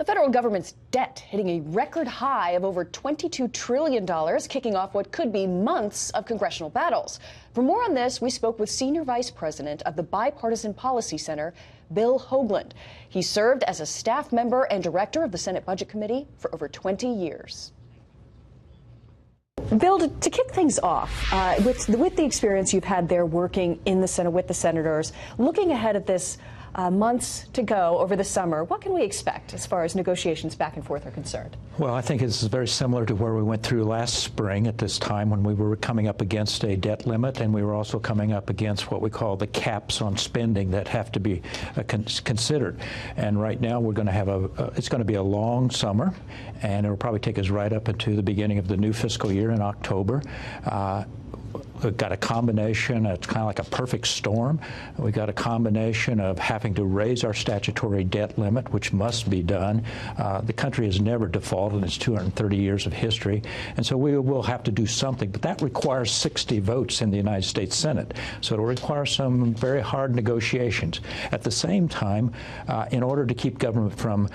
federal government's debt hitting a record high of over $22 trillion, kicking off what could be months of congressional battles. For more on this, we spoke with Senior Vice President of the Bipartisan Policy Center, Bill Hoagland. He served as a staff member and director of the Senate Budget Committee for over 20 years. Bill, to kick things off, with the experience you've had there working in the Senate with the senators, looking ahead at this months to go over the summer, what can we expect as far as negotiations back and forth are concerned? Well, I think it's very similar to where we went through last spring at this time when we were coming up against a debt limit, and we were also coming up against what we call the caps on spending that have to be considered. And right now we're going to have it's going to be a long summer, and it'll probably take us right up into the beginning of the new fiscal year in October. We've got a combination, it's kind of like a perfect storm. We've got a combination of having to raise our statutory debt limit, which must be done. The country has never defaulted in its 230 years of history, and so we will have to do something. But that requires 60 votes in the United States Senate, so it'll require some very hard negotiations. At the same time, in order to keep government from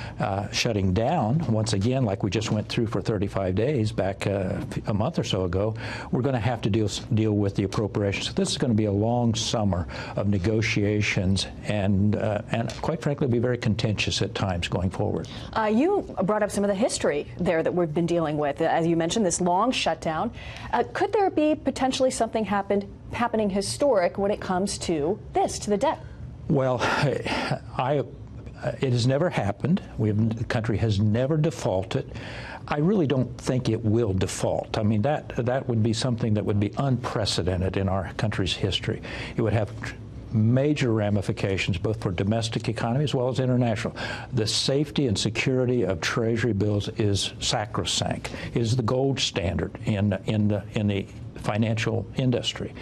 shutting down, once again, like we just went through for 35 days back a month or so ago, we're going to have to deal with the appropriations. So this is going to be a long summer of negotiations and quite frankly, be very contentious at times going forward. You brought up some of the history there that we've been dealing with. As you mentioned, this long shutdown. Could there be potentially something happening historic when it comes to the debt? Well, it has never happened. The country has never defaulted. I really don't think it will default. I mean, that would be something that would be unprecedented in our country's history. It would have major ramifications both for domestic economy as well as international. The safety and security of Treasury bills is sacrosanct. It is the gold standard in the financial industry.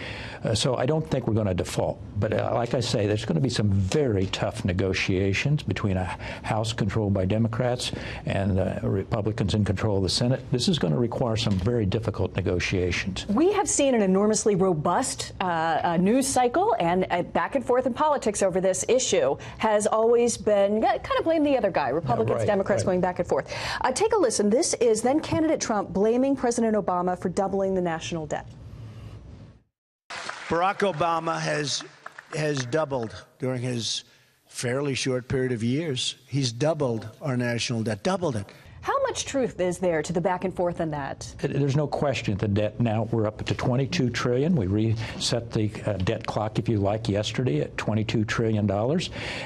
So I don't think we're going to default. But like I say, there's going to be some very tough negotiations between a House controlled by Democrats and Republicans in control of the Senate. This is going to require some very difficult negotiations. We have seen an enormously robust news cycle, and back and forth in politics over this issue has always been kind of blame the other guy, Republicans, Democrats going back and forth. Take a listen. This is then candidate Trump blaming President Obama for doubling the national debt. Barack Obama has doubled during his fairly short period of years. He's doubled our national debt, doubled it. How much truth is there to the back and forth on that? There's no question the debt now, we're up to $22 trillion. We reset the debt clock, if you like, yesterday at $22 trillion.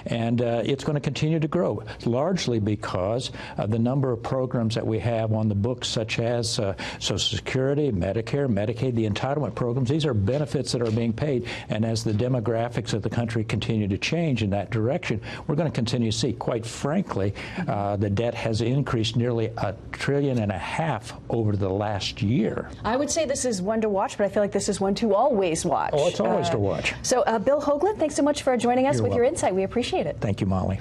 And it's going to continue to grow, largely because of the number of programs that we have on the books, such as Social Security, Medicare, Medicaid, the entitlement programs. These are benefits that are being paid. And as the demographics of the country continue to change in that direction, we're going to continue to see, quite frankly, the debt has increased nearly $1.5 trillion over the last year. I would say this is one to watch, but I feel like this is one to always watch. Oh, it's always to watch. So, Bill Hoagland, thanks so much for joining us with your insight. We appreciate it. Thank you, Molly.